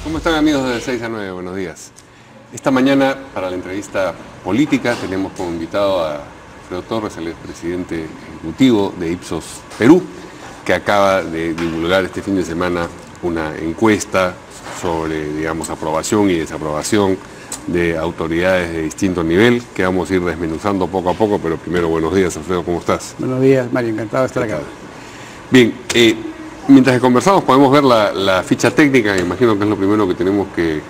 ¿Cómo están, amigos de 6 a 9? Buenos días. Esta mañana, para la entrevista política, tenemos como invitado a Alfredo Torres, el expresidente ejecutivo de Ipsos Perú, que acaba de divulgar este fin de semana una encuesta sobre, digamos, aprobación y desaprobación de autoridades de distinto nivel, que vamos a ir desmenuzando poco a poco, pero primero, buenos días, Alfredo, ¿cómo estás? Buenos días, Mario, encantado de estar acá. Bien, mientras que conversamos podemos ver la ficha técnica, me imagino que es lo primero que tenemos que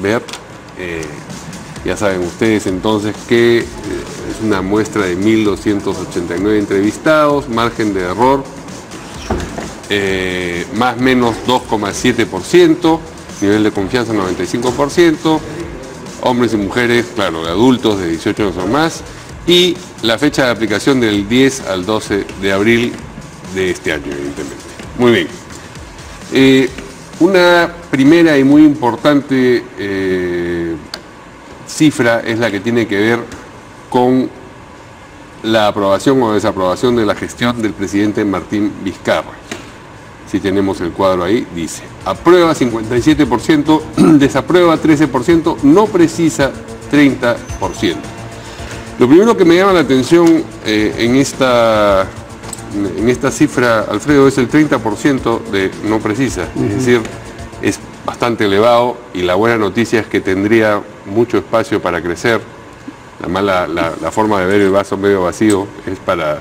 ver. Ya saben ustedes entonces que es una muestra de 1.289 entrevistados, margen de error más o menos 2,7%, nivel de confianza 95%, hombres y mujeres, claro, de adultos de 18 años o más, y la fecha de aplicación del 10 al 12 de abril de este año, evidentemente. Muy bien. Una primera y muy importante cifra es la que tiene que ver con la aprobación o desaprobación de la gestión del presidente Martín Vizcarra. Si tenemos el cuadro ahí, dice: aprueba 57%, desaprueba 13%, no precisa 30%. Lo primero que me llama la atención en esta cifra, Alfredo, es el 30% de no precisa. Es decir, es bastante elevado, y la buena noticia es que tendría mucho espacio para crecer. La forma de ver el vaso medio vacío es para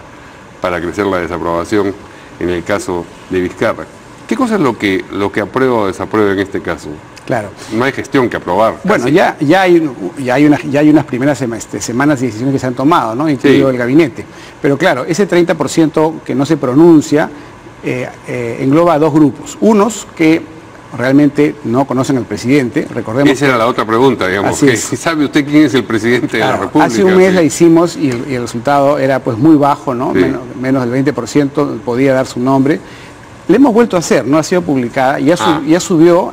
crecer la desaprobación en el caso de Vizcarra. ¿Qué cosa es lo que aprueba o desaprueba en este caso? Claro. No hay gestión que aprobar. Bueno, ya hay unas primeras semanas y decisiones que se han tomado, ¿no? Incluido el gabinete. Pero claro, ese 30% que no se pronuncia engloba a dos grupos. Unos que realmente no conocen al presidente, recordemos. Esa era la otra pregunta, digamos. ¿Sabe usted quién es el presidente de la República? Hace un mes la hicimos y el resultado era pues muy bajo, ¿no? Sí. Menos del 20% podía dar su nombre. Le hemos vuelto a hacer, no ha sido publicada, ya subió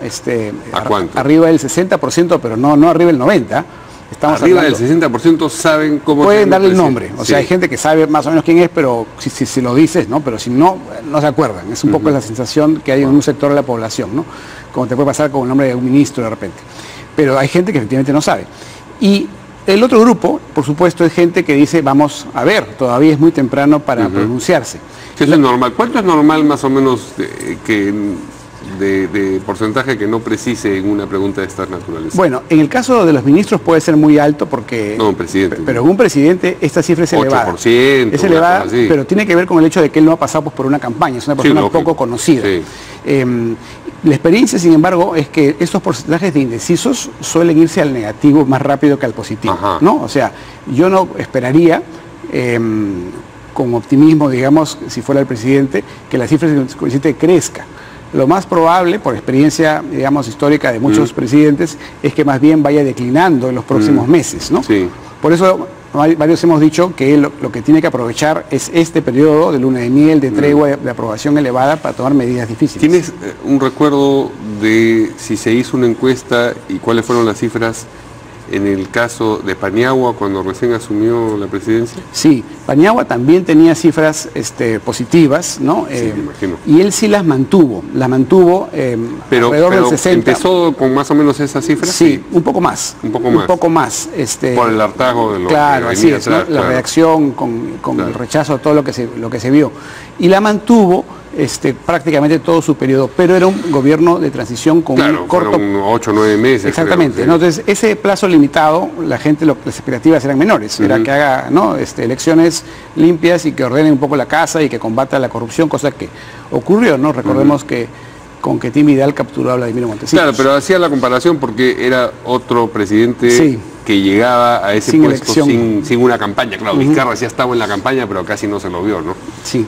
¿a cuánto? Arriba del 60%, pero no arriba del 90%. Estamos arriba del 60% saben cómo... Pueden darle el nombre, o sea, hay gente que sabe más o menos quién es, pero si lo dices, ¿no? Pero si no se acuerdan. Es un poco la sensación que hay en un sector de la población, ¿no? Como te puede pasar con el nombre de un ministro de repente. Pero hay gente que efectivamente no sabe. Y el otro grupo, por supuesto, es gente que dice, vamos a ver, todavía es muy temprano para pronunciarse. Eso es normal. ¿Cuánto es normal más o menos de porcentaje que no precise en una pregunta de estas naturalezas? Bueno, en el caso de los ministros puede ser muy alto porque... No, un presidente. Pero en un presidente esta cifra es elevada. 8%. Es elevada, pero tiene que ver con el hecho de que él no ha pasado por una campaña, es una persona poco conocida. Sí. La experiencia, sin embargo, es que estos porcentajes de indecisos suelen irse al negativo más rápido que al positivo, ¿no? O sea, yo no esperaría... con optimismo, digamos, si fuera el presidente, que la cifra del presidente crezca. Lo más probable, por experiencia, digamos, histórica de muchos presidentes, es que más bien vaya declinando en los próximos meses, ¿no? Sí. Por eso varios hemos dicho que lo que tiene que aprovechar es este periodo de luna de miel, de tregua, de aprobación elevada para tomar medidas difíciles. ¿Tienes un recuerdo de si se hizo una encuesta y cuáles fueron las cifras en el caso de Paniagua cuando recién asumió la presidencia? Sí, Paniagua también tenía cifras positivas, ¿no? Sí, me imagino. Y él sí las mantuvo pero alrededor del 60%. ¿Empezó con más o menos esas cifras? Sí, un poco más. Un poco más. Un poco más. Por el hartazgo de lo claro, que así es, atrás, ¿no? La reacción con el rechazo a todo lo que se vio. Y la mantuvo prácticamente todo su periodo, pero era un gobierno de transición con un corto... 8 o 9 meses. Exactamente, creo, ¿no? Entonces ese plazo limitado, la gente, las expectativas eran menores, era que haga, ¿no? Elecciones limpias y que ordene un poco la casa y que combata la corrupción, cosa que ocurrió, ¿no? Recordemos que con que Tim Vidal capturó a Vladimiro Montesinos. Claro, pero hacía la comparación porque era otro presidente que llegaba a ese puesto sin una campaña. Claro, Vizcarra sí estaba en la campaña, pero casi no se lo vio, ¿no? Sí.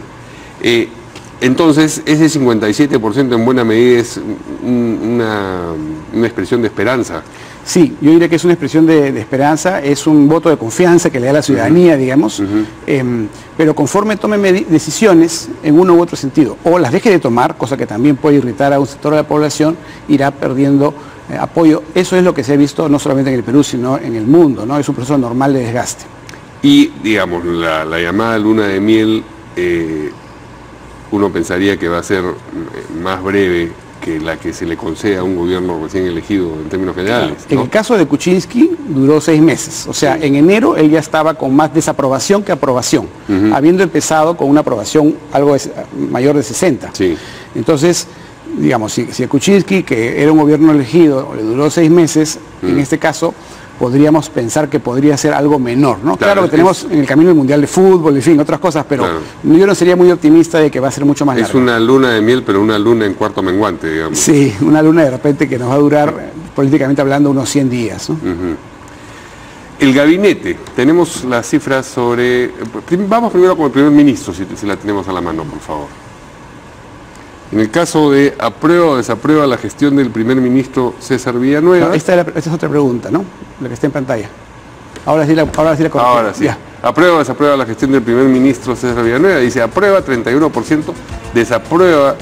Entonces, ese 57% en buena medida es una expresión de esperanza. Sí, yo diría que es una expresión de esperanza, es un voto de confianza que le da la ciudadanía, digamos, pero conforme tome decisiones en uno u otro sentido, o las deje de tomar, cosa que también puede irritar a un sector de la población, irá perdiendo apoyo. Eso es lo que se ha visto no solamente en el Perú, sino en el mundo, ¿no? Es un proceso normal de desgaste. Y, digamos, la llamada luna de miel, uno pensaría que va a ser más breve que la que se le concede a un gobierno recién elegido en términos generales. Claro. ¿No? En el caso de Kuczynski duró 6 meses, o sea, en enero él ya estaba con más desaprobación que aprobación, habiendo empezado con una aprobación algo mayor de 60. Sí. Entonces, digamos, si a Kuczynski, que era un gobierno elegido, le duró 6 meses, en este caso podríamos pensar que podría ser algo menor, ¿no? Claro que tenemos en el camino el Mundial de Fútbol, en fin, otras cosas, pero yo no sería muy optimista de que va a ser mucho más largo. Es una luna de miel, pero una luna en cuarto menguante, digamos. Sí, una luna de repente que nos va a durar, políticamente hablando, unos 100 días, ¿no? El gabinete, tenemos las cifras sobre... Vamos primero con el primer ministro, si la tenemos a la mano, por favor. En el caso de aprueba o desaprueba la gestión del primer ministro César Villanueva... No, esta es otra pregunta, ¿no? La que está en pantalla. Ahora sí la correcta. Ahora sí. Ya. Aprueba o desaprueba la gestión del primer ministro César Villanueva. Dice aprueba 31%, desaprueba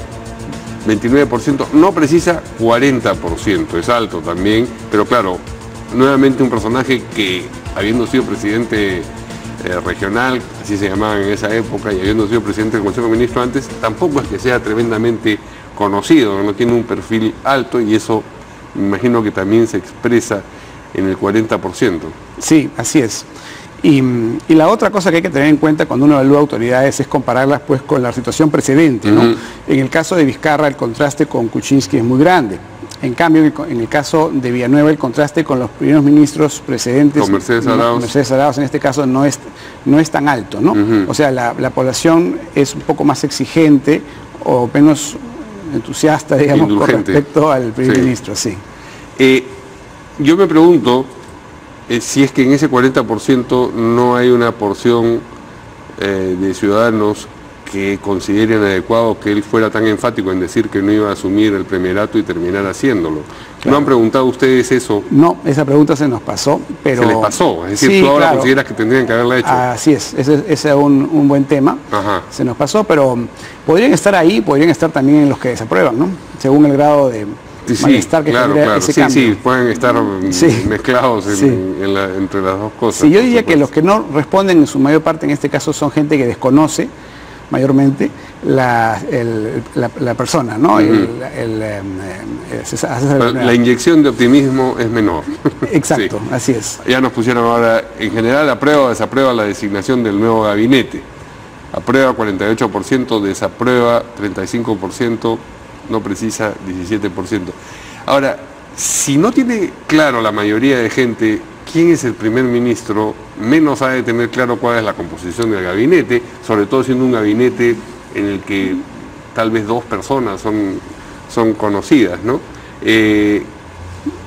29%, no precisa 40%. Es alto también, pero claro, nuevamente un personaje que, habiendo sido presidente regional, así se llamaban en esa época, y habiendo sido presidente del Consejo de Ministros antes, tampoco es que sea tremendamente conocido, no tiene un perfil alto, y eso me imagino que también se expresa en el 40%. Sí, así es. Y la otra cosa que hay que tener en cuenta cuando uno evalúa autoridades es compararlas pues con la situación precedente, ¿no? En el caso de Vizcarra el contraste con Kuczynski es muy grande. En cambio, en el caso de Villanueva, el contraste con los primeros ministros precedentes, con Mercedes Arauz en este caso no es tan alto, ¿no? O sea, la población es un poco más exigente o menos entusiasta, digamos, indulgente, con respecto al primer ministro, sí. Yo me pregunto si es que en ese 40% no hay una porción de ciudadanos que consideren adecuado que él fuera tan enfático en decir que no iba a asumir el premierato y terminar haciéndolo. Claro. ¿No han preguntado ustedes eso? No, esa pregunta se nos pasó, pero... Se les pasó, es decir, sí, tú ahora claro, consideras que tendrían que haberla hecho. Así es, ese es un buen tema. Ajá. Se nos pasó, pero podrían estar ahí, podrían estar también en los que desaprueban, ¿no? Según el grado de malestar que genera ese cambio. Sí, pueden estar mezclados entre las dos cosas. Sí, yo diría que los que no responden en su mayor parte en este caso son gente que desconoce mayormente la persona, ¿no? La inyección de optimismo es menor. Exacto, así es. Ya nos pusieron ahora, en general, aprueba o desaprueba la designación del nuevo gabinete. Aprueba 48%, desaprueba 35%, no precisa 17%. Ahora, si no tiene claro la mayoría de gente quién es el primer ministro, menos ha de tener claro cuál es la composición del gabinete, sobre todo siendo un gabinete en el que tal vez 2 personas son conocidas, ¿no?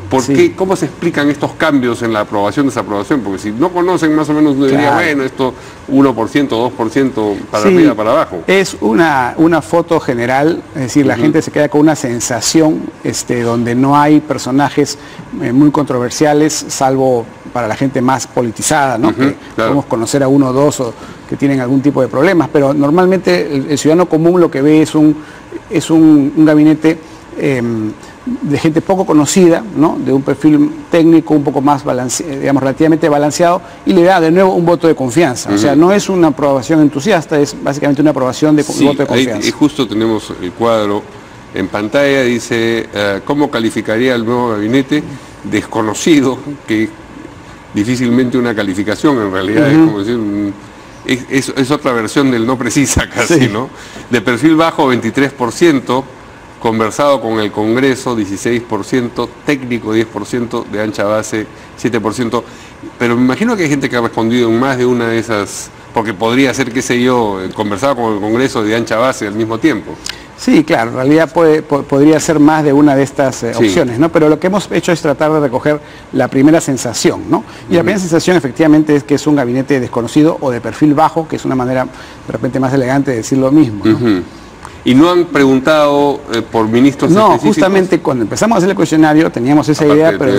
¿Por qué? ¿Cómo se explican estos cambios en la aprobación, desaprobación? Porque si no conocen más o menos, uno diría, bueno, esto 1%, 2% para arriba, para abajo. Es una foto general, es decir, la gente se queda con una sensación donde no hay personajes muy controversiales, salvo para la gente más politizada, ¿no? Que podemos conocer a 1 o 2 o que tienen algún tipo de problemas, pero normalmente el ciudadano común lo que ve es un gabinete de gente poco conocida, ¿no? De un perfil técnico un poco más digamos, relativamente balanceado, y le da de nuevo un voto de confianza. O sea, no es una aprobación entusiasta, es básicamente una aprobación de voto de confianza. Y justo tenemos el cuadro en pantalla, dice, ¿cómo calificaría el nuevo gabinete? Desconocido, que difícilmente una calificación en realidad, es como decir, es otra versión del no precisa casi, ¿no? De perfil bajo 23%, conversado con el Congreso 16%, técnico 10%, de ancha base 7%, pero me imagino que hay gente que ha respondido en más de una de esas, porque podría ser, qué sé yo, conversado con el Congreso de ancha base al mismo tiempo. Sí, claro, en realidad podría ser más de una de estas opciones, ¿no? Pero lo que hemos hecho es tratar de recoger la primera sensación, ¿no? Y la primera sensación efectivamente es que es un gabinete desconocido o de perfil bajo, que es una manera de repente más elegante de decir lo mismo, ¿no? ¿Y no han preguntado por ministros específicos? No, justamente cuando empezamos a hacer el cuestionario teníamos esa idea, pero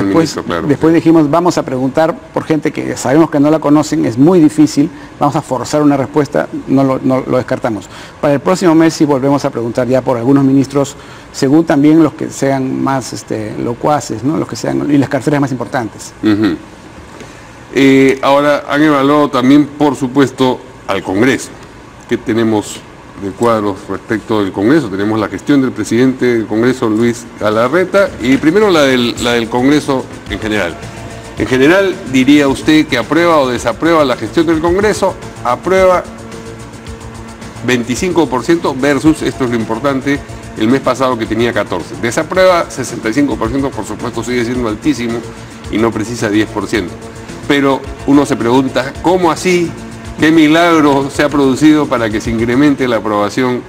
después dijimos, vamos a preguntar por gente que sabemos que no la conocen, es muy difícil, vamos a forzar una respuesta, no lo descartamos. Para el próximo mes sí volvemos a preguntar ya por algunos ministros, según también los que sean más locuaces, ¿no? Los que sean, y las carteras más importantes. Ahora han evaluado también, por supuesto, al Congreso. ¿Qué tenemos cuadros respecto del Congreso. Tenemos la gestión del presidente del Congreso, Luis Galarreta, y primero la del Congreso en general. En general, diría usted que aprueba o desaprueba la gestión del Congreso. Aprueba 25% versus, esto es lo importante, el mes pasado que tenía 14%. Desaprueba 65%, por supuesto sigue siendo altísimo y no precisa 10%. Pero uno se pregunta, ¿cómo así? ¿Qué milagro se ha producido para que se incremente la aprobación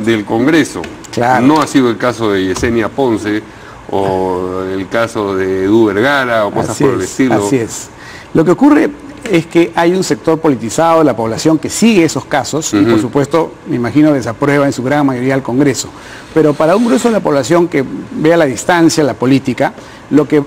del Congreso? Claro. No ha sido el caso de Yesenia Ponce o el caso de Edu Vergara o cosas por el estilo. Así es. Lo que ocurre es que hay un sector politizado de la población que sigue esos casos y por supuesto, me imagino, desaprueba en su gran mayoría el Congreso. Pero para un grueso de la población que ve a la distancia la política, lo que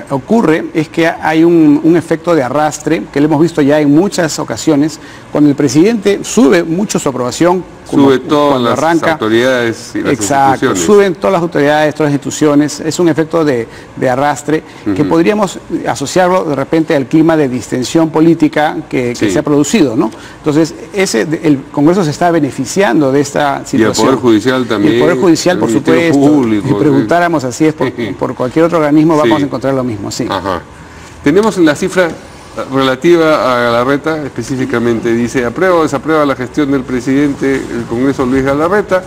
ocurre es que hay un efecto de arrastre que lo hemos visto ya en muchas ocasiones, cuando el presidente sube mucho su aprobación. Sube todas las autoridades y las instituciones. Suben todas las autoridades, todas las instituciones. Es un efecto de arrastre que podríamos asociarlo de repente al clima de distensión política que se ha producido, ¿no? Entonces, el Congreso se está beneficiando de esta situación. Y el Poder Judicial también. Y el Poder Judicial, por supuesto. Público, si preguntáramos así es por cualquier otro organismo, vamos a encontrar lo mismo, sí. Ajá. Tenemos la cifra relativa a Galarreta, específicamente dice, aprueba o desaprueba la gestión del presidente del Congreso, Luis Galarreta,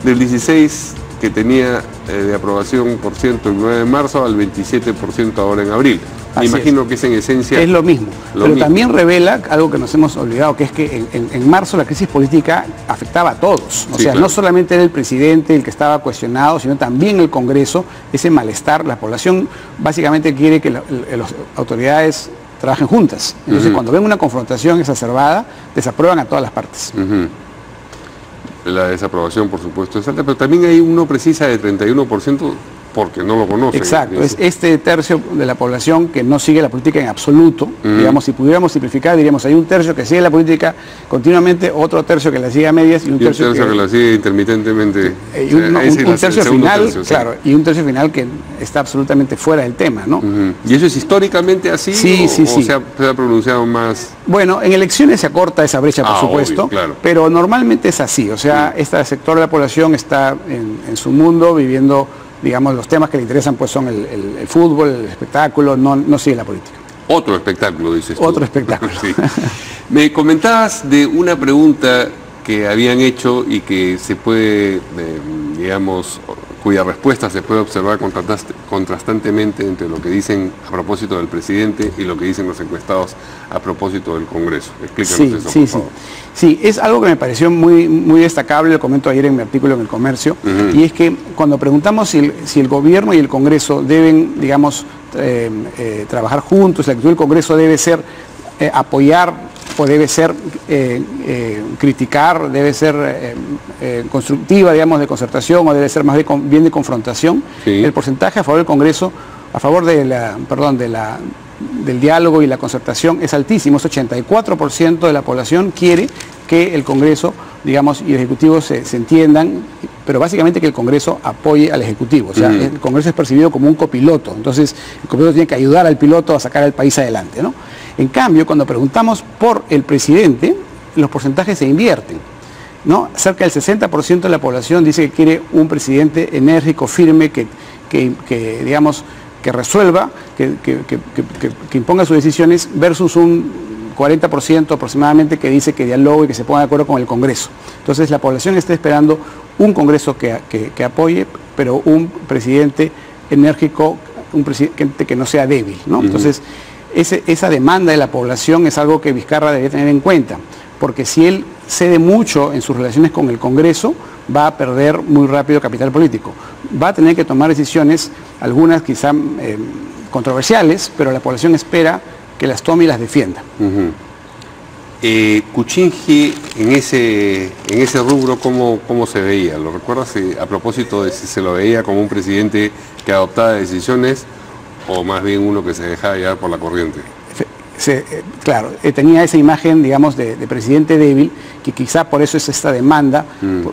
del 16% que tenía de aprobación por ciento el 9 de marzo al 27% ahora en abril. Me imagino que es en esencia... Es lo mismo, pero también revela algo que nos hemos olvidado, que es que en marzo la crisis política afectaba a todos. O sea, no solamente era el presidente el que estaba cuestionado, sino también el Congreso, ese malestar. La población básicamente quiere que las autoridades trabajen juntas. Entonces, cuando ven una confrontación exacerbada, desaprueban a todas las partes. La desaprobación, por supuesto, es alta, pero también hay uno precisa de 31% porque no lo conocen. Exacto, es este tercio de la población que no sigue la política en absoluto. Digamos, si pudiéramos simplificar, diríamos, hay un tercio que sigue la política continuamente, otro tercio que la sigue a medias y un tercio que la sigue intermitentemente. Y un tercio final, claro, y un tercio final que está absolutamente fuera del tema, ¿no? ¿Y eso es históricamente así? Sí. Se ha pronunciado más? Bueno, en elecciones se acorta esa brecha, por supuesto, obvio, claro. Pero normalmente es así, o sea, este sector de la población está en su mundo viviendo, digamos, los temas que le interesan pues son el fútbol, el espectáculo, no sigue la política. Otro espectáculo, dices tú. Otro espectáculo. Sí. Me comentabas de una pregunta que habían hecho y que se puede, digamos, cuya respuesta se puede observar contrastantemente entre lo que dicen a propósito del presidente y lo que dicen los encuestados a propósito del Congreso. Explícanos eso, por favor. Sí, es algo que me pareció muy destacable, lo comento ayer en mi artículo en El Comercio, y es que cuando preguntamos si el gobierno y el Congreso deben, digamos, trabajar juntos, la actitud del Congreso debe ser apoyar o debe ser criticar, debe ser constructiva, digamos, de concertación, o debe ser más bien de confrontación, el porcentaje a favor del Congreso, a favor del diálogo y la concertación es altísimo. Es 84% de la población quiere que el Congreso, digamos, y el Ejecutivo se entiendan, pero básicamente que el Congreso apoye al Ejecutivo. O sea, el Congreso es percibido como un copiloto, entonces el copiloto tiene que ayudar al piloto a sacar al país adelante, ¿no? En cambio, cuando preguntamos por el presidente, los porcentajes se invierten, ¿no? Cerca del 60% de la población dice que quiere un presidente enérgico, firme, que digamos, que resuelva, que imponga sus decisiones, versus un 40% aproximadamente que dice que dialogue y que se ponga de acuerdo con el Congreso. Entonces la población está esperando un Congreso que apoye, pero un presidente enérgico, un presidente que no sea débil, ¿no? Entonces esa demanda de la población es algo que Vizcarra debería tener en cuenta, porque si él cede mucho en sus relaciones con el Congreso, va a perder muy rápido capital político. Va a tener que tomar decisiones, algunas quizá controversiales, pero la población espera que las tome y las defienda. Kuczynski, en ese rubro, ¿cómo se veía? ¿Lo recuerdas a propósito de si se lo veía como un presidente que adoptaba decisiones o más bien uno que se dejaba llevar por la corriente? Claro, tenía esa imagen, digamos, de presidente débil, que quizá por eso es esta demanda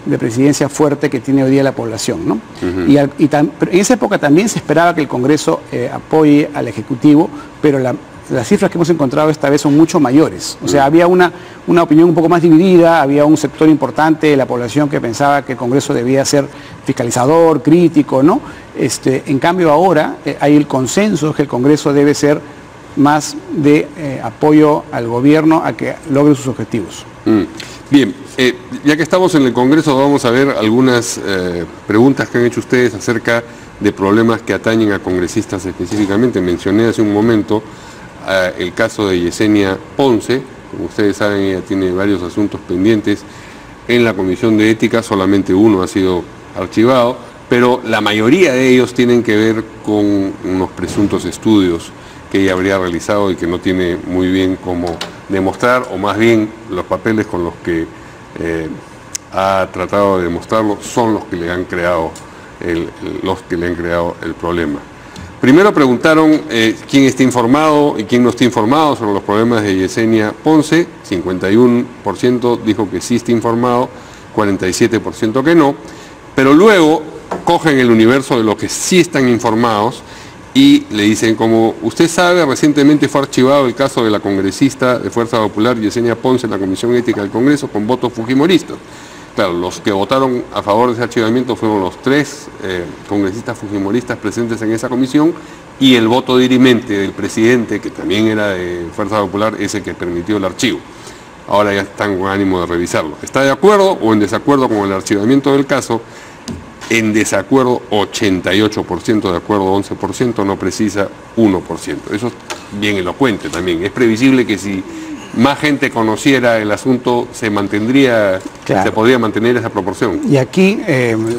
de presidencia fuerte que tiene hoy día la población, ¿no? Pero en esa época también se esperaba que el Congreso apoye al Ejecutivo, pero las cifras que hemos encontrado esta vez son mucho mayores. O sea, había una opinión un poco más dividida, había un sector importante de la población que pensaba que el Congreso debía ser fiscalizador, crítico, ¿no? En cambio ahora hay el consenso que el Congreso debe ser más de apoyo al gobierno a que logre sus objetivos. Bien, ya que estamos en el Congreso, vamos a ver algunas preguntas que han hecho ustedes acerca de problemas que atañen a congresistas específicamente. Mencioné hace un momento el caso de Yesenia Ponce. Como ustedes saben, ella tiene varios asuntos pendientes en la Comisión de Ética, solamente uno ha sido archivado, pero la mayoría de ellos tienen que ver con unos presuntos estudios que ella habría realizado y que no tiene muy bien cómo demostrar, o más bien los papeles con los que ha tratado de demostrarlo son los que le han creado el problema. Primero preguntaron quién está informado y quién no está informado sobre los problemas de Yesenia Ponce. 51% dijo que sí está informado, 47% que no, pero luego cogen el universo de los que sí están informados y le dicen, como usted sabe, recientemente fue archivado el caso de la congresista de Fuerza Popular Yesenia Ponce en la Comisión Ética del Congreso con votos fujimoristas. Claro, los que votaron a favor de ese archivamiento fueron los 3 congresistas fujimoristas presentes en esa comisión, y el voto dirimente del presidente, que también era de Fuerza Popular, ese que permitió el archivo. Ahora ya están con ánimo de revisarlo. ¿Está de acuerdo o en desacuerdo con el archivamiento del caso? En desacuerdo 88%, de acuerdo 11%, no precisa 1%. Eso es bien elocuente también. Es previsible que si más gente conociera el asunto, se mantendría, claro, se podría mantener esa proporción. Y aquí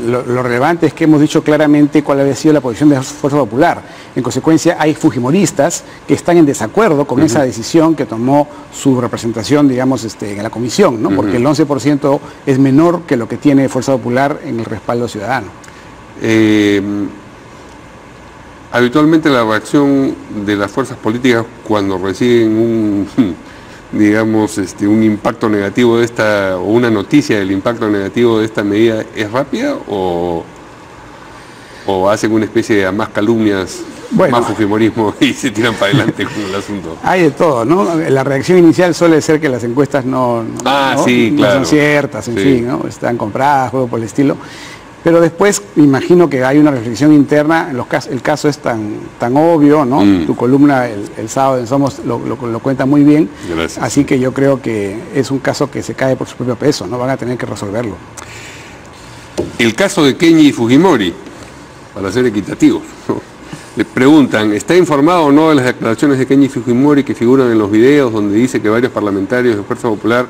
lo relevante es que hemos dicho claramente cuál había sido la posición de la Fuerza Popular. En consecuencia, hay fujimoristas que están en desacuerdo con esa decisión que tomó su representación, digamos, en la comisión, ¿no? Porque el 11% es menor que lo que tiene Fuerza Popular en el respaldo ciudadano. Habitualmente la reacción de las fuerzas políticas cuando reciben digamos, un impacto negativo de esta, o una noticia del impacto negativo de esta medida, ¿es rápida o hacen una especie de más calumnias, más fujimorismo y se tiran para adelante con el asunto? Hay de todo, ¿no? La reacción inicial suele ser que las encuestas no son ciertas, en fin, ¿no? Están compradas, juego por el estilo. Pero después me imagino que hay una reflexión interna, el caso es tan obvio, ¿no? Tu columna el sábado en Somos lo cuenta muy bien. Gracias. Así que yo creo que es un caso que se cae por su propio peso, ¿no? Van a tener que resolverlo. El caso de Kenji Fujimori, para ser equitativos, ¿no? Le preguntan, ¿está informado o no de las declaraciones de Kenji Fujimori que figuran en los videos donde dice que varios parlamentarios de Fuerza Popular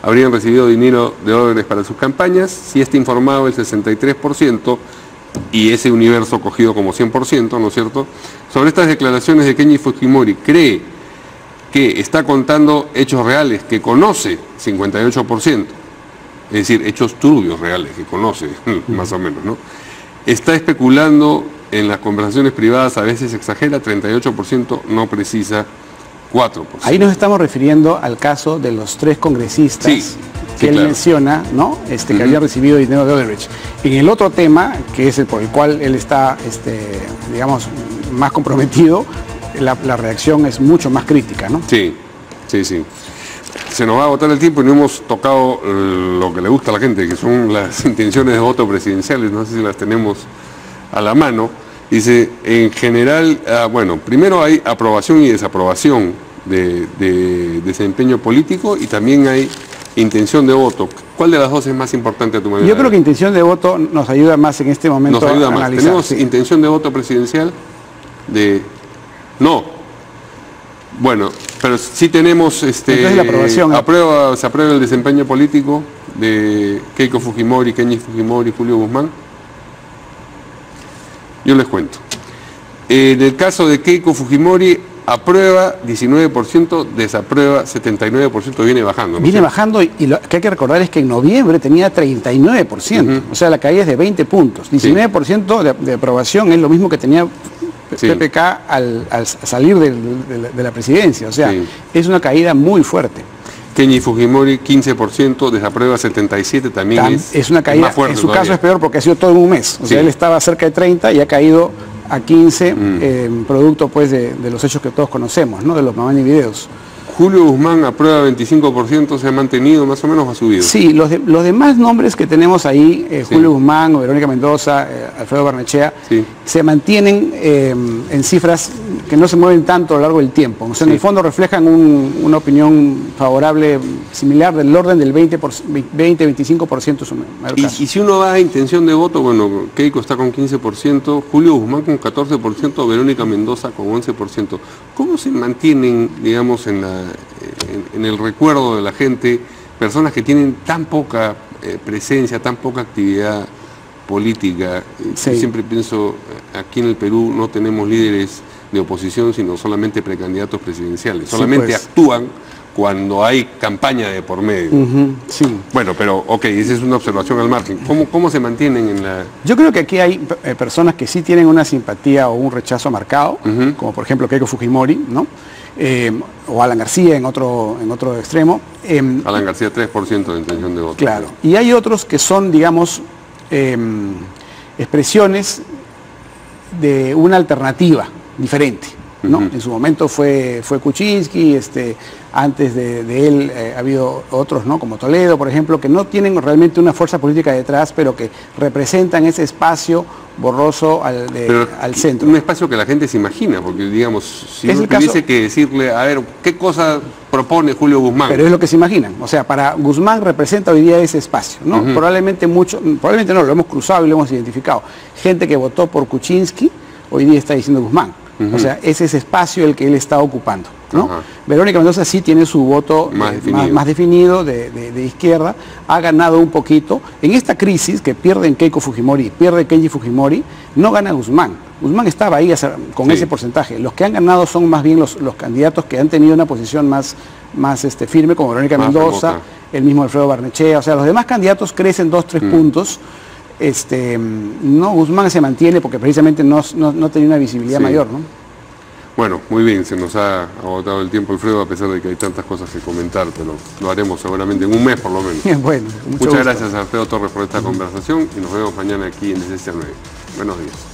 habrían recibido dinero de dólares para sus campañas? Sí está informado el 63%, y ese universo cogido como 100%, ¿no es cierto? Sobre estas declaraciones de Kenji Fujimori, ¿cree que está contando hechos reales que conoce? 58%. Es decir, hechos turbios reales que conoce, más o menos, ¿no? Está especulando en las conversaciones privadas, a veces exagera, 38%, no precisa 4%. Ahí nos estamos refiriendo al caso de los 3 congresistas que él menciona, ¿no? Que habían recibido dinero de Odebrecht. En el otro tema, que es el por el cual él está, digamos, más comprometido, la reacción es mucho más crítica, ¿no? Sí. Se nos va a agotar el tiempo y no hemos tocado lo que le gusta a la gente, que son las intenciones de voto presidenciales. No sé si las tenemos a la mano. Dice, en general, bueno, primero hay aprobación y desaprobación de desempeño político, y también hay intención de voto. ¿Cuál de las dos es más importante a tu manera? Yo creo que intención de voto nos ayuda más en este momento. Nos ayuda más. ¿Tenemos intención de voto presidencial? No. Bueno, pero sí tenemos entonces la aprobación. Se aprueba el desempeño político de Keiko Fujimori, Kenji Fujimori, Julio Guzmán. Yo les cuento. En el caso de Keiko Fujimori, aprueba 19%, desaprueba 79%, viene bajando, ¿no? Viene bajando, y lo que hay que recordar es que en noviembre tenía 39%, o sea, la caída es de 20 puntos. 19% de aprobación es lo mismo que tenía PPK al salir de la presidencia, o sea, es una caída muy fuerte. Kenji Fujimori 15%, desaprueba 77%, también es una caída, más fuerte en su todavía. caso es peor porque ha sido todo en un mes, o sea, él estaba cerca de 30 y ha caído a 15, producto pues de los hechos que todos conocemos, ¿no? De los Mamani videos. Julio Guzmán aprueba 25%, ¿se ha mantenido más o menos o ha subido? Sí, los demás nombres que tenemos ahí, Julio Guzmán, Verónica Mendoza, Alfredo Barnechea, se mantienen en cifras que no se mueven tanto a lo largo del tiempo. O sea, en el fondo reflejan una opinión favorable, similar, del orden del 20-25% su mayor caso. Y si uno va a intención de voto, bueno, Keiko está con 15%, Julio Guzmán con 14%, Verónica Mendoza con 11%. ¿Cómo se mantienen, digamos, en el recuerdo de la gente, personas que tienen tan poca presencia, tan poca actividad política? Siempre pienso, aquí en el Perú no tenemos líderes de oposición, sino solamente precandidatos presidenciales. Solamente actúan cuando hay campaña de por medio. Bueno, pero ok, esa es una observación al margen. ¿Cómo se mantienen en la...? Yo creo que aquí hay personas que sí tienen una simpatía o un rechazo marcado, como por ejemplo Keiko Fujimori, ¿no? O Alan García en otro extremo. Alan García 3% de intención de voto. Claro. Y hay otros que son, digamos, expresiones de una alternativa diferente, ¿no? En su momento fue Kuczynski, antes de él ha habido otros, ¿no? Como Toledo, por ejemplo, que no tienen realmente una fuerza política detrás, pero que representan ese espacio borroso al centro. Un espacio que la gente se imagina, porque digamos, si uno tuviese que decirle, a ver, ¿qué cosa propone Julio Guzmán? Pero es lo que se imaginan. O sea, para Guzmán representa hoy día ese espacio, ¿no? Probablemente no, lo hemos cruzado y lo hemos identificado. Gente que votó por Kuczynski, hoy día está diciendo Guzmán. O sea, es ese espacio el que él está ocupando, ¿no? Verónica Mendoza sí tiene su voto más definido de izquierda, ha ganado un poquito. En esta crisis que pierden Keiko Fujimori, pierde Kenji Fujimori, no gana Guzmán. Guzmán estaba ahí con ese porcentaje. Los que han ganado son más bien los candidatos que han tenido una posición más firme, como Verónica Mendoza, el mismo Alfredo Barnechea. O sea, los demás candidatos crecen 2-3 puntos. Guzmán se mantiene porque precisamente no tenía una visibilidad mayor, ¿no? Bueno, muy bien, se nos ha agotado el tiempo, Alfredo, a pesar de que hay tantas cosas que comentar, pero lo haremos seguramente en un mes por lo menos. Bueno, muchas gracias a Alfredo Torres por esta conversación y nos vemos mañana aquí en Decencia 9. Buenos días.